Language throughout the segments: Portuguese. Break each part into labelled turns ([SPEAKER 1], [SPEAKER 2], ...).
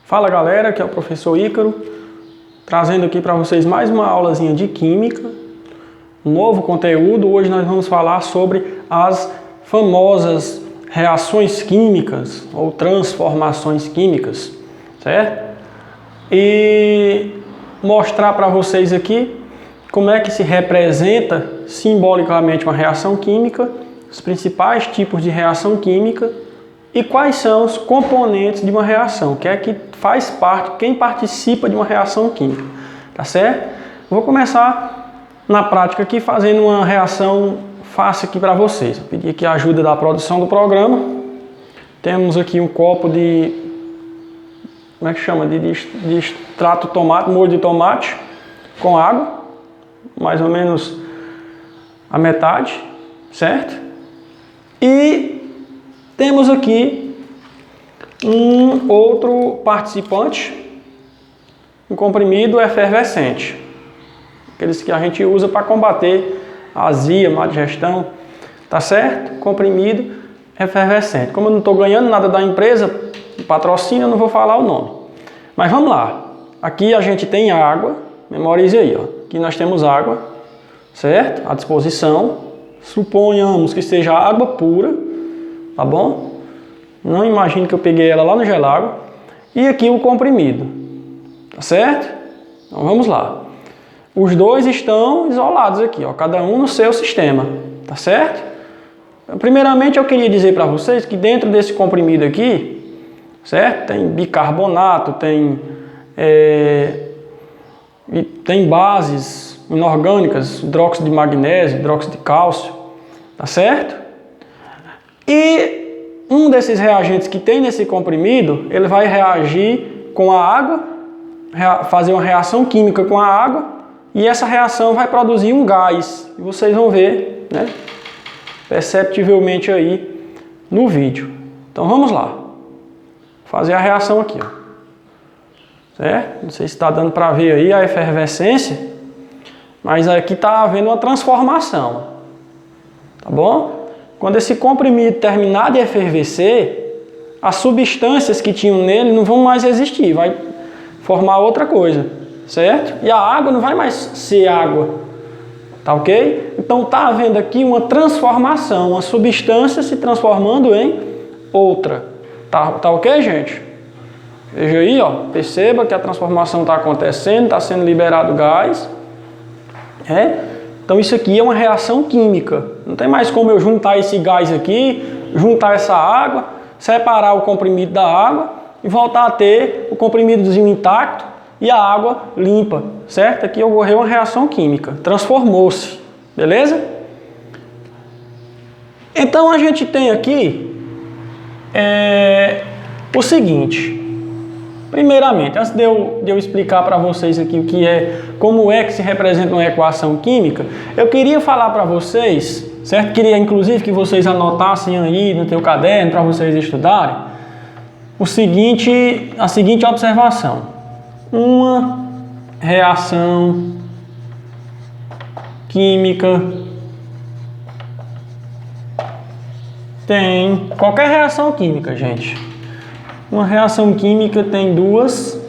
[SPEAKER 1] Fala galera, aqui é o professor Ícaro, trazendo aqui para vocês mais uma aulazinha de Química, um novo conteúdo. Hoje nós vamos falar sobre as famosas reações químicas ou transformações químicas, certo? E mostrar para vocês aqui como é que se representa simbolicamente uma reação química, os principais tipos de reação química e quais são os componentes de uma reação, que é que faz parte, quem participa de uma reação química, tá certo? Vou começar na prática aqui fazendo uma reação fácil aqui para vocês. Vou pedir aqui a ajuda da produção do programa. Temos aqui um copo de, como é que chama? De extrato de tomate, molho de tomate com água, mais ou menos a metade, certo? E temos aqui um outro participante, um comprimido efervescente, aqueles que a gente usa para combater a azia, má digestão, tá certo? Comprimido efervescente. Como eu não estou ganhando nada da empresa, patrocínio, eu não vou falar o nome. Mas vamos lá. Aqui a gente tem água, memorize aí, ó. Aqui nós temos água, certo? À disposição. Suponhamos que seja água pura. Tá bom? Não imagine que eu peguei ela lá no gelágua. E aqui o comprimido. Tá certo? Então vamos lá. Os dois estão isolados aqui, ó, cada um no seu sistema. Tá certo? Primeiramente eu queria dizer para vocês que dentro desse comprimido aqui, certo? Tem bicarbonato, tem bases inorgânicas, hidróxido de magnésio, hidróxido de cálcio. Tá certo? E um desses reagentes que tem nesse comprimido, ele vai reagir com a água, fazer uma reação química com a água, e essa reação vai produzir um gás. E vocês vão ver, né, perceptivelmente aí no vídeo. Então vamos lá. Vou fazer a reação aqui, ó. Certo? Não sei se está dando para ver aí a efervescência, mas aqui está havendo uma transformação. Tá bom? Quando esse comprimido terminar de efervescer, as substâncias que tinham nele não vão mais existir, vai formar outra coisa, certo? E a água não vai mais ser água, tá ok? Então tá havendo aqui uma transformação, uma substância se transformando em outra, tá ok, gente? Veja aí, ó, perceba que a transformação está acontecendo, está sendo liberado gás, Então isso aqui é uma reação química. Não tem mais como eu juntar esse gás aqui, juntar essa água, separar o comprimido da água e voltar a ter o comprimidozinho intacto e a água limpa, certo? Aqui ocorreu uma reação química, transformou-se, beleza? Então a gente tem aqui o seguinte. Primeiramente, antes de eu explicar para vocês aqui como é que se representa uma equação química, eu queria falar para vocês, certo? Queria inclusive que vocês anotassem aí no teu caderno para vocês estudarem a seguinte observação. Uma reação química tem qualquer reação química, gente. Uma reação química tem duas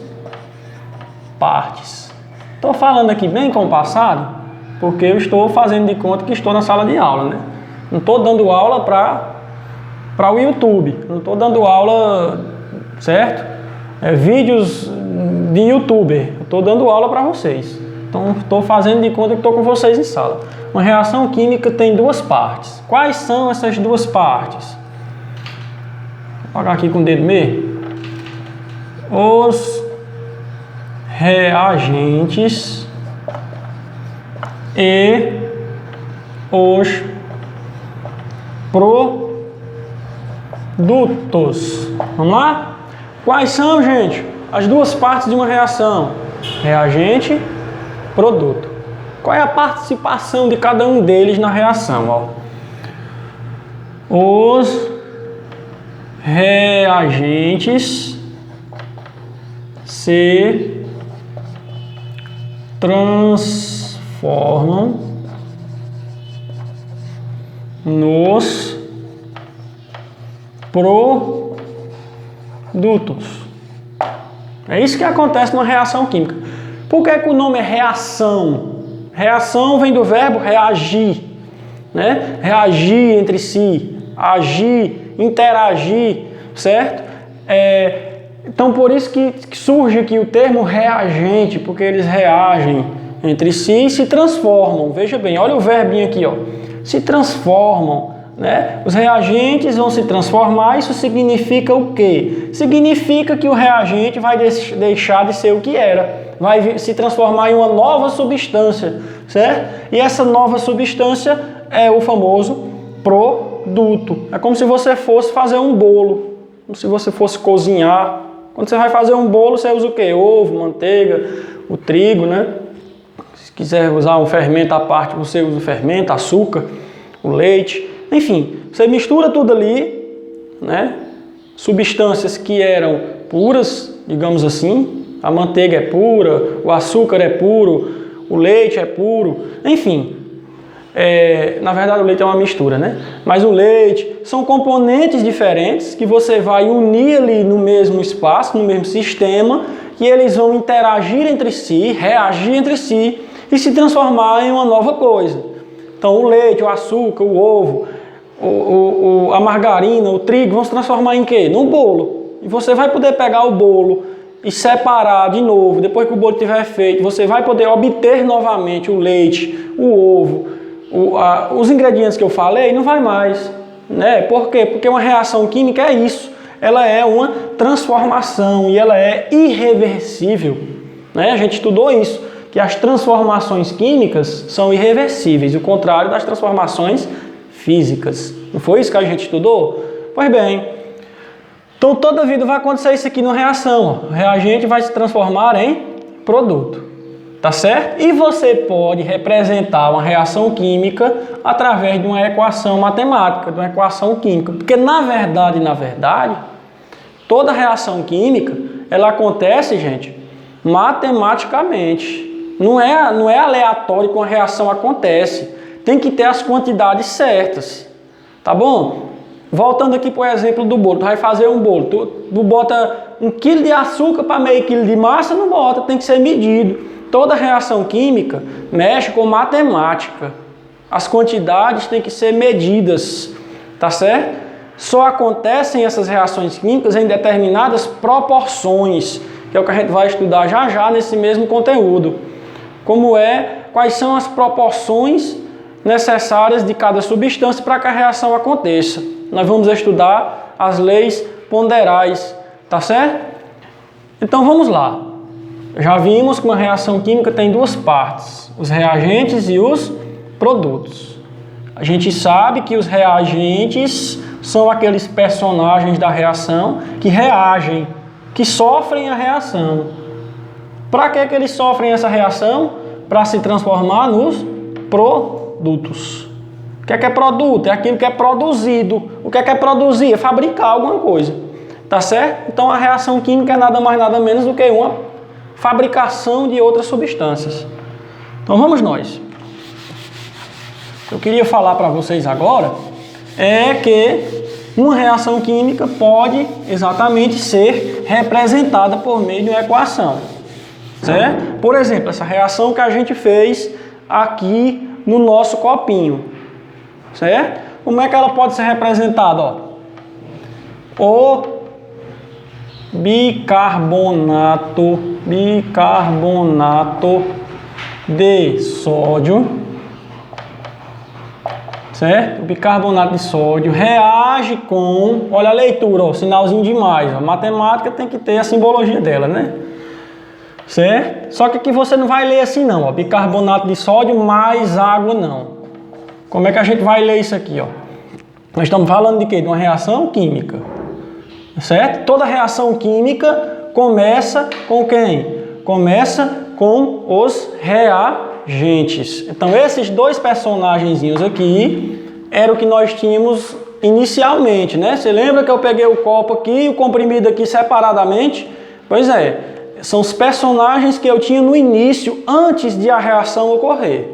[SPEAKER 1] partes. Estou falando aqui bem compassado, porque eu estou fazendo de conta que estou na sala de aula, né? Não estou dando aula para o YouTube, não estou dando aula, certo? Vídeos de YouTuber, estou dando aula para vocês. Então estou fazendo de conta que estou com vocês em sala. Uma reação química tem duas partes. Quais são essas duas partes? Vou apagar aqui com o dedo meio. Os reagentes e os produtos. Vamos lá? Quais são, gente, as duas partes de uma reação? Reagente, produto. Qual é a participação de cada um deles na reação? Ó? Os reagentes se transformam nos produtos. É isso que acontece numa reação química. Por que o nome é reação? Reação vem do verbo reagir, né? Reagir entre si, agir, interagir, certo? Então por isso que surge aqui o termo reagente, porque eles reagem entre si e se transformam. Veja bem, olha o verbinho aqui, ó. Se transformam, né? Os reagentes vão se transformar. Isso significa o quê? Significa que o reagente vai deixar de ser o que era, vai se transformar em uma nova substância, certo? E essa nova substância é o famoso produto. É como se você fosse fazer um bolo, como se você fosse cozinhar. Quando você vai fazer um bolo, você usa o quê? Ovo, manteiga, o trigo, né? Se quiser usar um fermento à parte, você usa o fermento, açúcar, o leite, enfim, você mistura tudo ali, né? Substâncias que eram puras, digamos assim, a manteiga é pura, o açúcar é puro, o leite é puro, enfim. Na verdade o leite é uma mistura, né? Mas o leite são componentes diferentes que você vai unir ali no mesmo espaço, no mesmo sistema, que eles vão interagir entre si, reagir entre si e se transformar em uma nova coisa. Então o leite, o açúcar, o ovo, a margarina, o trigo vão se transformar em quê? No bolo. E você vai poder pegar o bolo e separar de novo, depois que o bolo estiver feito, você vai poder obter novamente o leite, o ovo, os ingredientes que eu falei, não vai mais, né? Por quê? Porque uma reação química é isso, ela é uma transformação e ela é irreversível, né? A gente estudou isso, que as transformações químicas são irreversíveis, o contrário das transformações físicas. Não foi isso que a gente estudou? Pois bem, então toda a vida vai acontecer isso aqui na reação, ó. O reagente vai se transformar em produto. Tá certo? E você pode representar uma reação química através de uma equação matemática, de uma equação química. Porque na verdade, toda reação química, ela acontece, gente, matematicamente. Não é aleatório que uma reação acontece. Tem que ter as quantidades certas. Tá bom? Voltando aqui para o exemplo do bolo. Tu vai fazer um bolo. Tu bota 1 kg de açúcar para meio quilo de massa, não bota, tem que ser medido. Toda reação química mexe com matemática. As quantidades têm que ser medidas, tá certo? Só acontecem essas reações químicas em determinadas proporções, que é o que a gente vai estudar já nesse mesmo conteúdo. Quais são as proporções necessárias de cada substância para que a reação aconteça. Nós vamos estudar as leis ponderais, tá certo? Então vamos lá. Já vimos que uma reação química tem duas partes, os reagentes e os produtos. A gente sabe que os reagentes são aqueles personagens da reação que reagem, que sofrem a reação. Para que eles sofrem essa reação? Para se transformar nos produtos. O que é produto? É aquilo que é produzido. O que é produzir? É fabricar alguma coisa. Tá certo? Então a reação química é nada mais nada menos do que uma fabricação de outras substâncias. Então vamos nós. O que eu queria falar para vocês agora é que uma reação química pode exatamente ser representada por meio de uma equação, certo? Por exemplo, essa reação que a gente fez aqui no nosso copinho, certo? Como é que ela pode ser representada? Ó? O bicarbonato de sódio, certo? O bicarbonato de sódio reage com, olha a leitura, ó, sinalzinho de mais, a matemática tem que ter a simbologia dela, né? Certo? Só que aqui você não vai ler assim não, ó, bicarbonato de sódio mais água não. Como é que a gente vai ler isso aqui, ó? Nós estamos falando de quê? De uma reação química. Certo? Toda reação química começa com quem? Começa com os reagentes. Então esses dois personagenzinhos aqui era o que nós tínhamos inicialmente, né? Você lembra que eu peguei o copo aqui e o comprimido aqui separadamente? Pois é, são os personagens que eu tinha no início, antes de a reação ocorrer.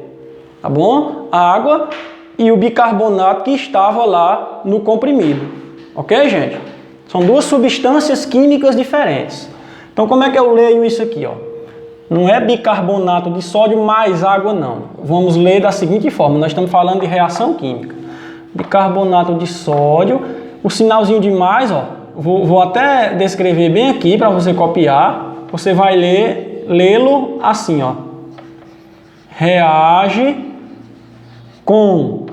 [SPEAKER 1] Tá bom? A água e o bicarbonato que estava lá no comprimido. Ok, gente? São duas substâncias químicas diferentes. Então como é que eu leio isso aqui, ó? Não é bicarbonato de sódio mais água, não. Vamos ler da seguinte forma, nós estamos falando de reação química. Bicarbonato de sódio, o sinalzinho de mais, ó, vou até descrever bem aqui para você copiar. Você vai lê-lo assim, ó. Reage com...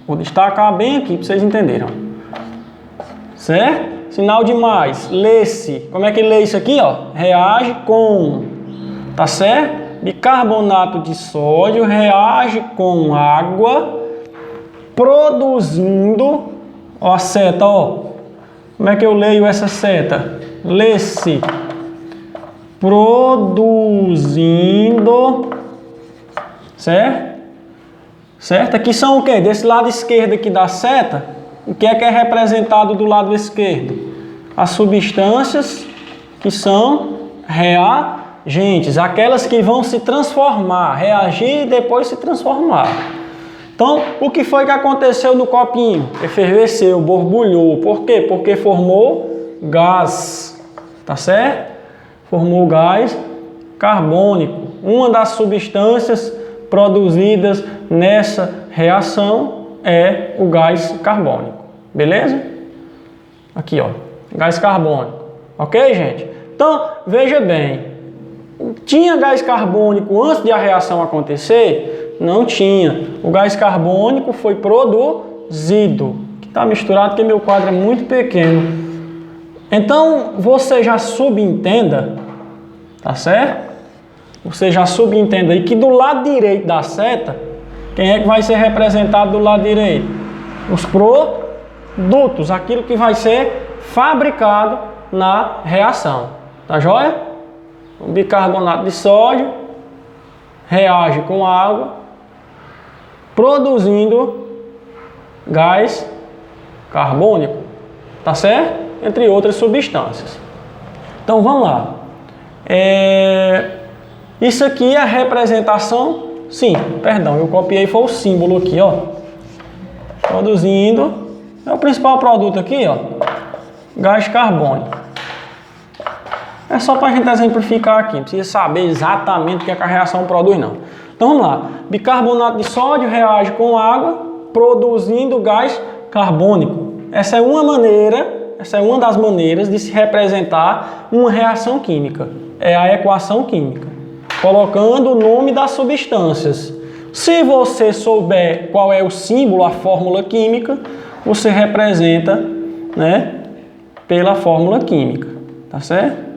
[SPEAKER 1] Vou destacar bem aqui para vocês entenderem, ó. Certo? Sinal de mais, lê-se. Como é que lê isso aqui, ó? Reage com, tá certo? Bicarbonato de sódio reage com água, produzindo, ó, a seta, ó. Como é que eu leio essa seta? Lê-se. Produzindo, certo? Certo? Aqui são o quê? Desse lado esquerdo aqui da seta, o que é representado do lado esquerdo? As substâncias que são reagentes, aquelas que vão se transformar, reagir e depois se transformar. Então, o que foi que aconteceu no copinho? Efervesceu, borbulhou. Por quê? Porque formou gás, tá certo? Formou gás carbônico. Uma das substâncias produzidas nessa reação é o gás carbônico. Beleza? Aqui, ó. Gás carbônico. Ok, gente? Então, veja bem. Tinha gás carbônico antes de a reação acontecer? Não tinha. O gás carbônico foi produzido. Que está misturado porque meu quadro é muito pequeno. Então, você já subentenda, tá certo? Você já subentenda aí que do lado direito da seta, quem é que vai ser representado do lado direito? Os produtos, aquilo que vai ser fabricado na reação. Tá joia? O bicarbonato de sódio reage com água, produzindo gás carbônico. Tá certo? Entre outras substâncias. Então vamos lá. Isso aqui é a representação. Sim, perdão, eu copiei, foi o símbolo aqui, ó. Produzindo. É o principal produto aqui, ó. Gás carbônico. É só para a gente exemplificar aqui. Não precisa saber exatamente o que a reação produz, não. Então vamos lá. Bicarbonato de sódio reage com água, produzindo gás carbônico. Essa é uma das maneiras de se representar uma reação química. É a equação química. Colocando o nome das substâncias. Se você souber qual é o símbolo, a fórmula química, você representa, né, pela fórmula química, tá certo?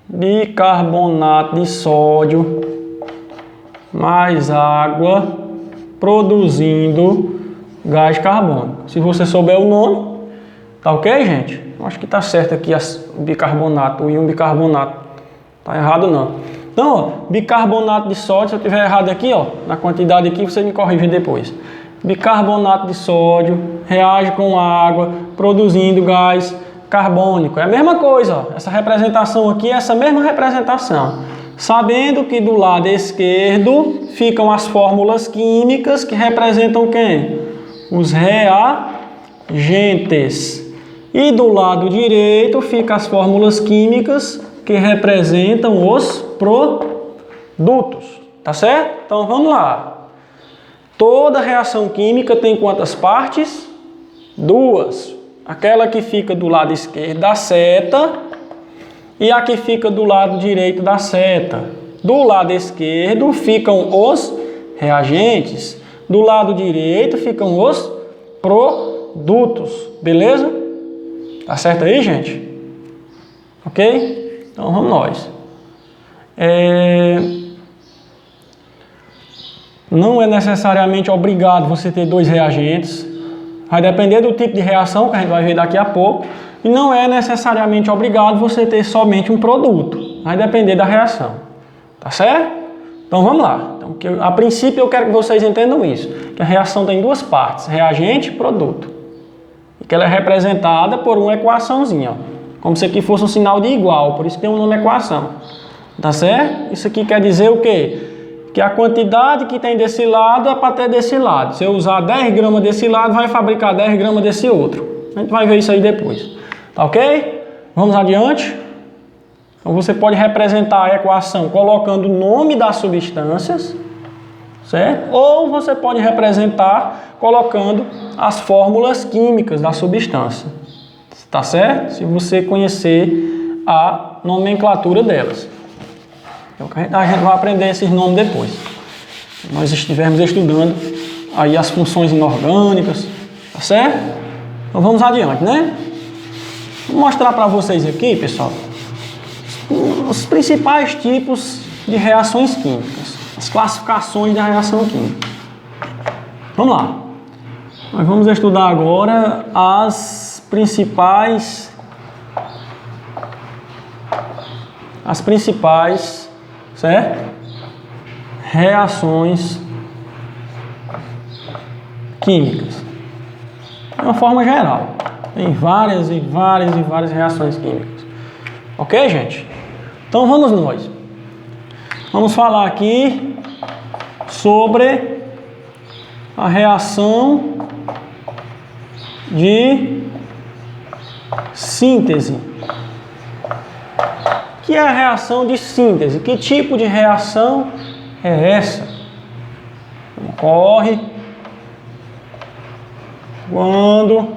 [SPEAKER 1] Bicarbonato de sódio mais água produzindo gás carbônico. Se você souber o nome, tá ok, gente? Acho que tá certo aqui o bicarbonato, o íon bicarbonato. Tá errado não. Então, ó, bicarbonato de sódio, se eu tiver errado aqui, ó, na quantidade aqui, você me corrige depois. Bicarbonato de sódio reage com água, produzindo gás carbônico. É a mesma coisa, ó. Essa representação aqui é essa mesma representação. Sabendo que do lado esquerdo ficam as fórmulas químicas que representam quem? Os reagentes. E do lado direito ficam as fórmulas químicas que representam os produtos. Tá certo? Então vamos lá. Toda reação química tem quantas partes? Duas. Aquela que fica do lado esquerdo da seta e a que fica do lado direito da seta. Do lado esquerdo ficam os reagentes. Do lado direito ficam os produtos. Beleza? Tá certo aí, gente? Ok? Então vamos nós. Não é necessariamente obrigado você ter dois reagentes. Vai depender do tipo de reação que a gente vai ver daqui a pouco. E não é necessariamente obrigado você ter somente um produto. Vai depender da reação. Tá certo? Então vamos lá. Então, a princípio eu quero que vocês entendam isso. Que a reação tem duas partes. Reagente e produto. E que ela é representada por uma equaçãozinha. Ó, como se aqui fosse um sinal de igual. Por isso que tem um nome equação. Tá certo? Isso aqui quer dizer o quê? Que a quantidade que tem desse lado é para ter desse lado. Se eu usar 10 gramas desse lado, vai fabricar 10 gramas desse outro. A gente vai ver isso aí depois. Tá ok? Vamos adiante? Então você pode representar a equação colocando o nome das substâncias, certo? Ou você pode representar colocando as fórmulas químicas da substância, tá certo? Se você conhecer a nomenclatura delas. Então, a gente vai aprender esses nomes depois. Se nós estivermos estudando aí as funções inorgânicas, tá certo? Então vamos adiante, né? Vou mostrar para vocês aqui, pessoal, os principais tipos de reações químicas, as classificações da reação química. Vamos lá. Nós vamos estudar agora as principais, certo? Reações químicas. De uma forma geral. Tem várias reações químicas. Ok, gente? Então vamos nós. Vamos falar aqui sobre a reação de síntese. O que é a reação de síntese? Que tipo de reação é essa? Ocorre quando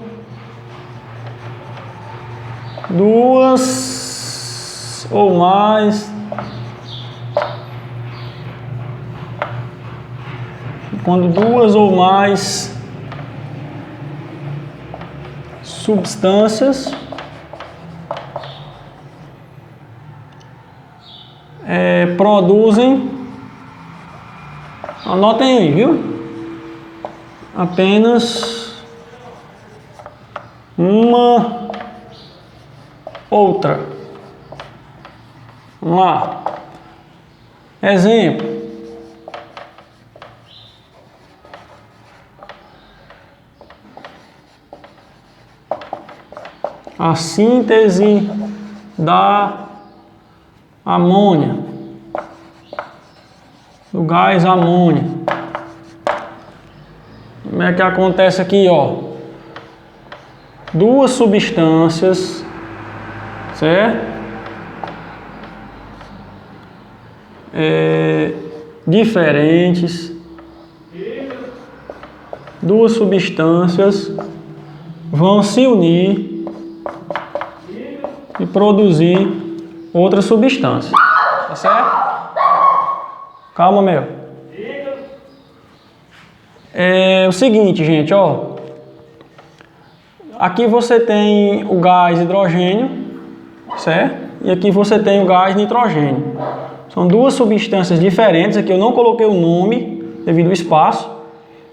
[SPEAKER 1] duas ou mais substâncias produzem, anotem aí, viu? Apenas uma outra. Vamos lá. Exemplo. A síntese da amônia, do gás amônia. Como é que acontece aqui, ó? Duas substâncias, certo? Diferentes. Duas substâncias vão se unir e produzir outra substância. Tá certo? Calma, meu. É o seguinte, gente, ó. Aqui você tem o gás hidrogênio, certo? E aqui você tem o gás nitrogênio. São duas substâncias diferentes. Aqui eu não coloquei o nome devido ao espaço,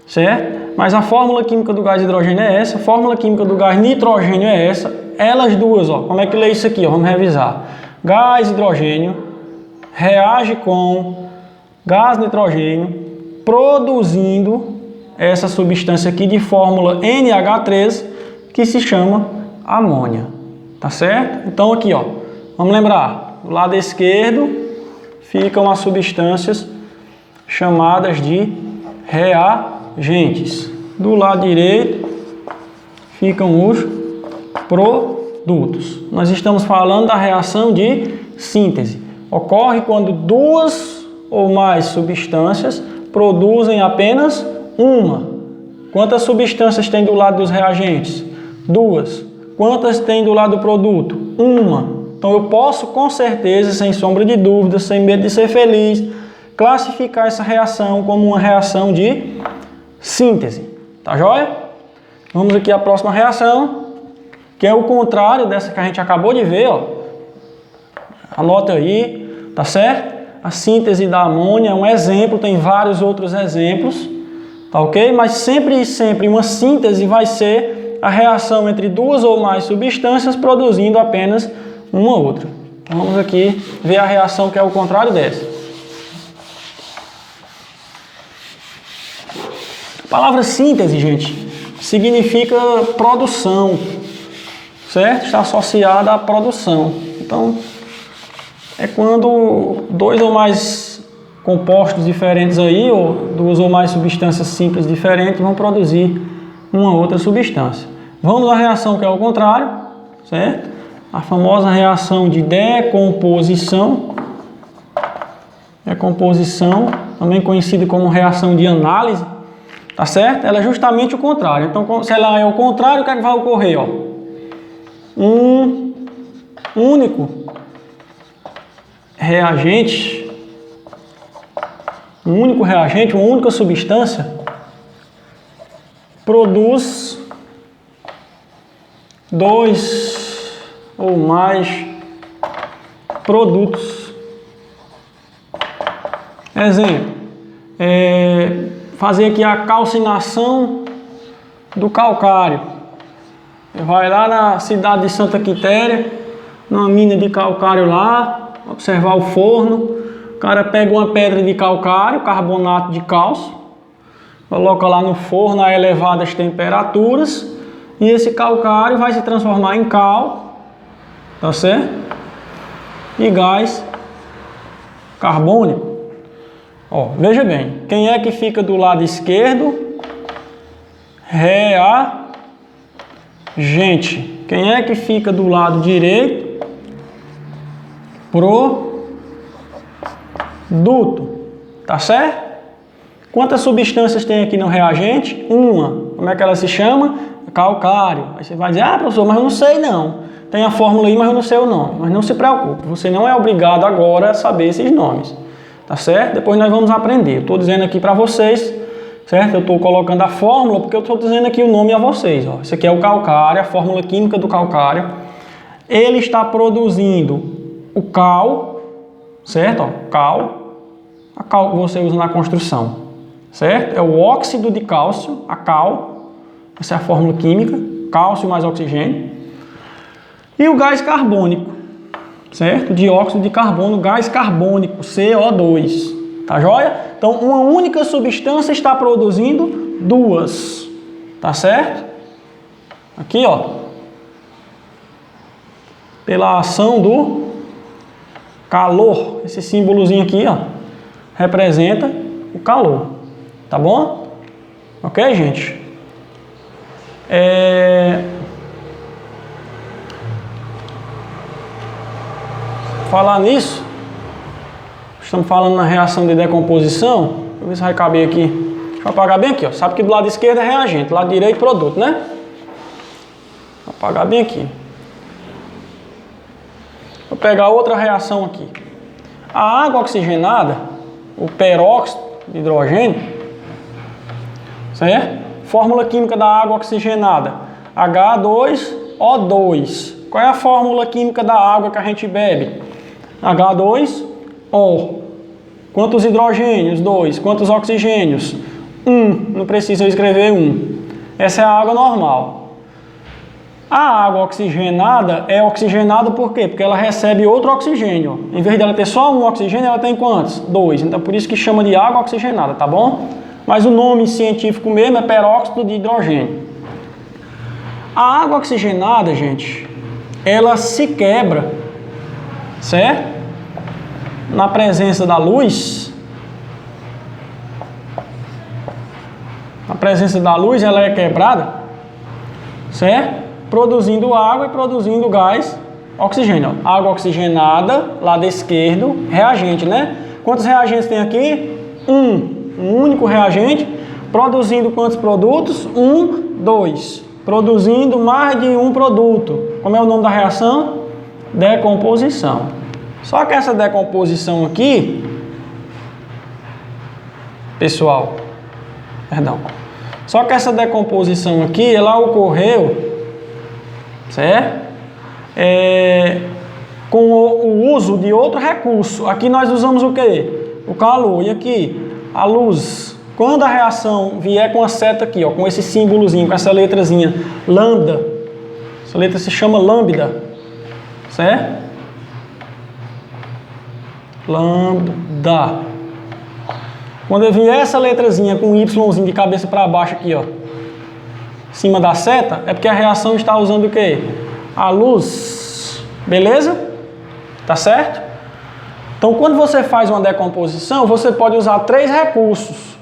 [SPEAKER 1] certo? Mas a fórmula química do gás hidrogênio é essa, a fórmula química do gás nitrogênio é essa. Elas duas, ó, como é que lê isso aqui, ó? Vamos revisar. Gás hidrogênio reage com gás nitrogênio, produzindo essa substância aqui de fórmula NH3, que se chama amônia. Tá certo? Então aqui, ó, vamos lembrar, do lado esquerdo ficam as substâncias chamadas de reagentes. Do lado direito ficam os produtos. Nós estamos falando da reação de síntese. Ocorre quando duas ou mais substâncias produzem apenas uma. Quantas substâncias tem do lado dos reagentes? Duas. Quantas tem do lado do produto? Uma. Então eu posso com certeza, sem sombra de dúvida, sem medo de ser feliz, classificar essa reação como uma reação de síntese. Tá joia? Vamos aqui à próxima reação, que é o contrário dessa que a gente acabou de ver, ó. Anota aí, tá certo? A síntese da amônia é um exemplo, tem vários outros exemplos, tá ok? Mas sempre uma síntese vai ser a reação entre duas ou mais substâncias produzindo apenas uma outra. Então, vamos aqui ver a reação que é o contrário dessa. A palavra síntese, gente, significa produção, certo? Está associada à produção. Então, é quando dois ou mais compostos diferentes aí, ou duas ou mais substâncias simples diferentes, vão produzir uma outra substância. Vamos à reação que é o contrário, certo? A famosa reação de decomposição, também conhecida como reação de análise, tá certo? Ela é justamente o contrário. Então, se ela é o contrário, o que é que vai ocorrer? Ó? Um único reagente, uma única substância, produz dois ou mais produtos. Exemplo, fazer aqui a calcinação do calcário. Vai lá na cidade de Santa Quitéria, numa mina de calcário lá, observar o forno. O cara pega uma pedra de calcário, carbonato de cálcio, coloca lá no forno a elevadas temperaturas e esse calcário vai se transformar em cal, tá certo? E gás carbônico. Ó, veja bem, quem é que fica do lado esquerdo? Reagente. Quem é que fica do lado direito? Produto. Tá certo? Quantas substâncias tem aqui no reagente? Uma. Como é que ela se chama? Calcário. Aí você vai dizer, ah, professor, mas eu não sei não. Tem a fórmula aí, mas eu não sei o nome. Mas não se preocupe, você não é obrigado agora a saber esses nomes. Tá certo? Depois nós vamos aprender. Eu estou dizendo aqui para vocês, certo? Eu estou colocando a fórmula porque eu estou dizendo aqui o nome a vocês. Ó. Isso aqui é o calcário, a fórmula química do calcário. Ele está produzindo o cal, certo? Ó, a cal que você usa na construção, certo? É o óxido de cálcio, a cal. Essa é a fórmula química, cálcio mais oxigênio. E o gás carbônico. Certo? Dióxido de carbono, gás carbônico, CO2. Tá joia? Então, uma única substância está produzindo duas. Tá certo? Aqui, ó. Pela ação do calor. Esse símbolozinho aqui, ó, representa o calor. Tá bom? Ok, gente? Falar nisso, estamos falando na reação de decomposição. Deixa eu ver se vai caber aqui. Deixa eu apagar bem aqui, ó. Sabe que do lado esquerdo é reagente, do lado direito produto, né? Vou apagar bem aqui. Vou pegar outra reação aqui. A água oxigenada, o peróxido de hidrogênio, certo? Fórmula química da água oxigenada, H2O2. Qual é a fórmula química da água que a gente bebe? H2O. Quantos hidrogênios? 2. Quantos oxigênios? 1. Não precisa escrever 1. Essa é a água normal. A água oxigenada é oxigenada por quê? Porque ela recebe outro oxigênio. Em vez dela ter só um oxigênio, ela tem quantos? 2. Então por isso que chama de água oxigenada, tá bom? Mas o nome científico mesmo é peróxido de hidrogênio. A água oxigenada, gente, ela se quebra, certo? Na presença da luz. Na presença da luz, ela é quebrada, certo? Produzindo água e produzindo gás, oxigênio. Água oxigenada, lado esquerdo, reagente, né? Quantos reagentes tem aqui? Um único reagente, produzindo quantos produtos? 1, 2. Produzindo mais de um produto. Como é o nome da reação? Decomposição. Só que essa decomposição aqui, pessoal, perdão. Só que essa decomposição aqui, ela ocorreu, certo? Com o uso de outro recurso. Aqui nós usamos o quê? O calor. E aqui, a luz. Quando a reação vier com a seta aqui, ó, com esse símbolozinho, com essa letrazinha, lambda. Essa letra se chama lambda, certo? Lambda. Quando vier essa letrazinha com um Yzinho de cabeça para baixo aqui, ó, em cima da seta, é porque a reação está usando o quê? A luz. Beleza? Tá certo? Então, quando você faz uma decomposição, você pode usar 3 recursos.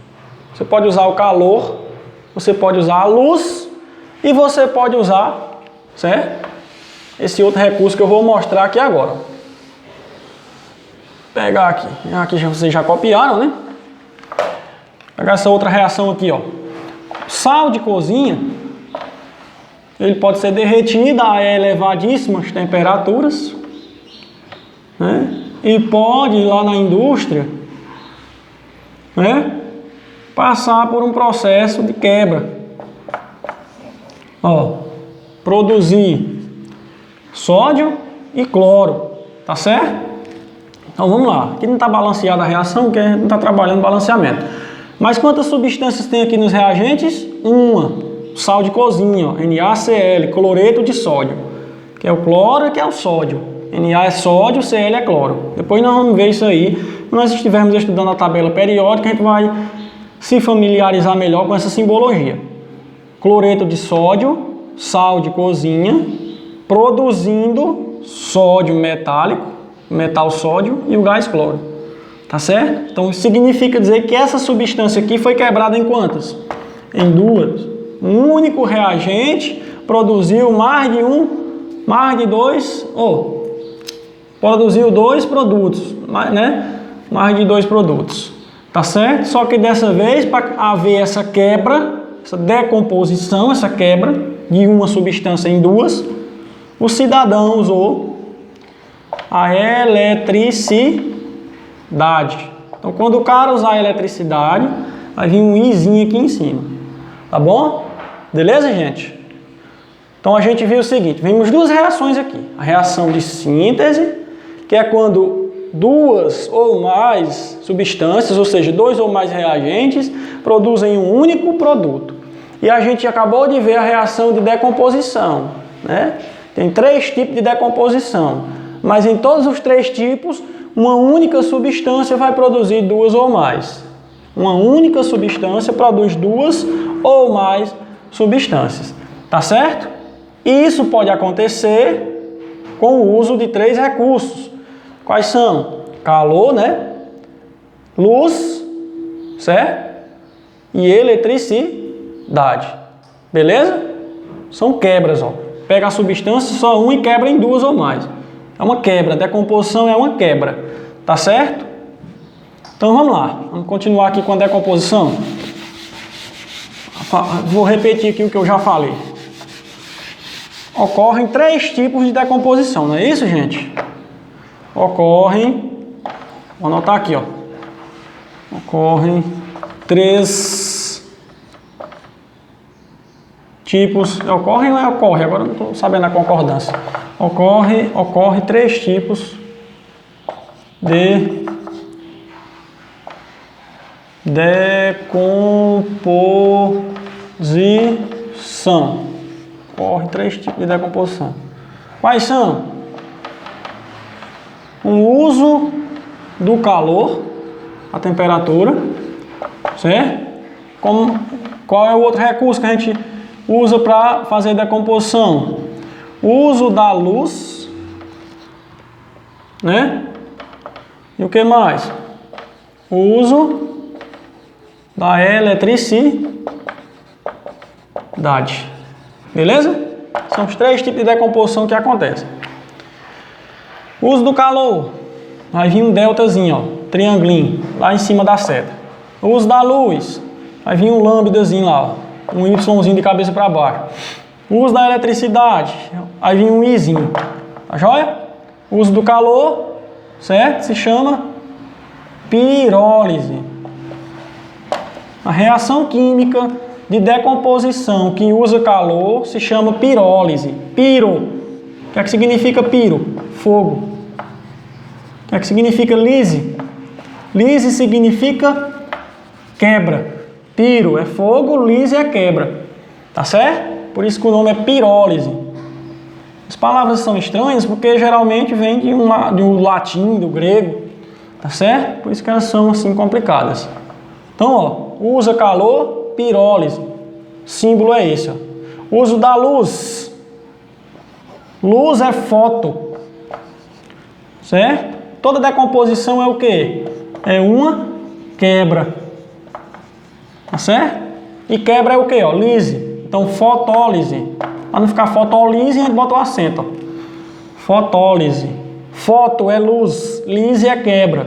[SPEAKER 1] Você pode usar o calor, você pode usar a luz e você pode usar, certo? esse outro recurso que eu vou mostrar aqui agora. Vou pegar aqui. Aqui vocês já copiaram, né? Vou pegar essa outra reação aqui, ó. Sal de cozinha, ele pode ser derretido a elevadíssimas temperaturas, né? E pode ir lá na indústria, né, passar por um processo de quebra. Ó, produzir sódio e cloro, tá certo? Então vamos lá. Aqui não está balanceada a reação, porque a gente não está trabalhando balanceamento. Mas quantas substâncias tem aqui nos reagentes? Uma. Sal de cozinha, ó, NaCl, cloreto de sódio, que é o cloro e que é o sódio. Na é sódio, Cl é cloro. Depois nós vamos ver isso aí. Quando nós estivermos estudando a tabela periódica, a gente vai se familiarizar melhor com essa simbologia. Cloreto de sódio, sal de cozinha, produzindo sódio metálico, metal sódio e o gás cloro. Tá certo? Então significa dizer que essa substância aqui foi quebrada em quantas? Em duas. Um único reagente produziu mais de dois, produziu dois produtos, né? Mais de dois produtos, tá certo? Só que dessa vez, para haver essa quebra, essa decomposição, essa quebra de uma substância em duas, o cidadão usou a eletricidade. Então, quando o cara usar a eletricidade, vai vir um izinho aqui em cima, tá bom? Beleza, gente? Então a gente viu o seguinte, vimos duas reações aqui. A reação de síntese, que é quando duas ou mais substâncias, ou seja, dois ou mais reagentes, produzem um único produto. E a gente acabou de ver a reação de decomposição, né? Tem três tipos de decomposição, mas em todos os três tipos, uma única substância vai produzir duas ou mais. Uma única substância produz duas ou mais substâncias, tá certo? E isso pode acontecer com o uso de três recursos. Quais são? Calor, né? Luz, certo? E eletricidade. Beleza? São quebras, ó. Pega a substância, só uma e quebra em duas ou mais. É uma quebra, decomposição é uma quebra. Tá certo? Então vamos lá. Vamos continuar aqui com a decomposição. Vou repetir aqui o que eu já falei. Ocorrem três tipos de decomposição, não é isso, gente? Ocorrem, vou anotar aqui, ó. Ocorrem três tipos. Ocorrem ou não ocorre? Agora não estou sabendo a concordância. Ocorre três tipos de decomposição. Ocorre três tipos de decomposição. Quais são? O uso do calor, a temperatura, certo? Qual é o outro recurso que a gente usa para fazer decomposição? O uso da luz, né? E o que mais? O uso da eletricidade. Beleza? São os três tipos de decomposição que acontecem. O uso do calor. Vai vir um deltazinho, ó, triangulinho, lá em cima da seta. O uso da luz. Vai vir um lambdazinho lá, ó, um Yzinho de cabeça para baixo. O uso da eletricidade. Vai vir um Izinho. Tá joia? O uso do calor, certo? Se chama pirólise. A reação química de decomposição que usa calor se chama pirólise. Piro. O que é que significa piro? Fogo. O que é que significa lise? Lise significa quebra. Piro é fogo, lise é quebra. Tá certo? Por isso que o nome é pirólise. As palavras são estranhas porque geralmente vêm do latim, do grego. Tá certo? Por isso que elas são assim complicadas. Então, ó, usa calor, pirólise. Símbolo é esse, ó. Uso da luz. Luz é foto. Certo? Toda decomposição é o quê? É uma quebra. Tá certo? E quebra é o quê? Ó, lise. Então, fotólise. Para não ficar fotólise, a gente bota o acento, ó. Fotólise. Foto é luz, lise é quebra.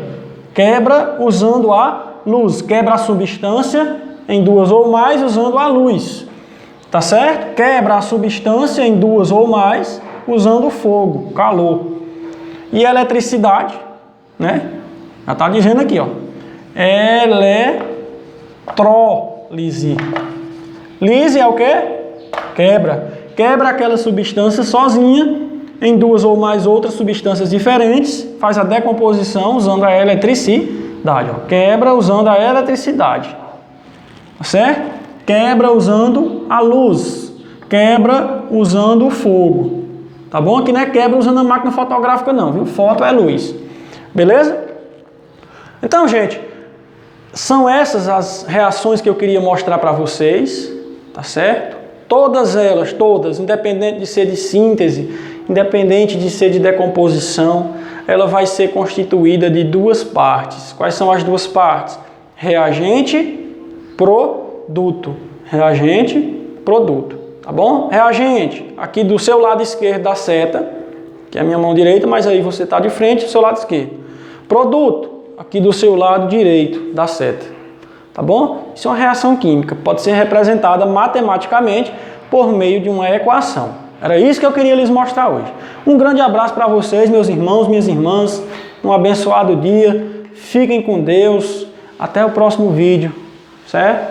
[SPEAKER 1] Quebra usando a luz. Quebra a substância em duas ou mais usando a luz. Tá certo? Quebra a substância em duas ou mais usando o fogo, calor. E eletricidade, né? Já tá dizendo aqui, ó. Eletrólise. Lise é o quê? Quebra. Quebra aquela substância sozinha em duas ou mais outras substâncias diferentes, faz a decomposição usando a eletricidade. Ó. Quebra usando a eletricidade. Tá certo? Quebra usando a luz. Quebra usando o fogo. Tá bom? Aqui não é quebra usando a máquina fotográfica não, viu? Foto é luz. Beleza? Então, gente, são essas as reações que eu queria mostrar para vocês, tá certo? Todas elas, todas, independente de ser de síntese, independente de ser de decomposição, ela vai ser constituída de duas partes. Quais são as duas partes? Reagente, produto. Reagente, produto. Tá bom? Reagente, aqui do seu lado esquerdo da seta, que é a minha mão direita, mas aí você está de frente do seu lado esquerdo. Produto, aqui do seu lado direito da seta. Tá bom? Isso é uma reação química, pode ser representada matematicamente por meio de uma equação. Era isso que eu queria lhes mostrar hoje. Um grande abraço para vocês, meus irmãos, minhas irmãs. Um abençoado dia. Fiquem com Deus. Até o próximo vídeo. Certo?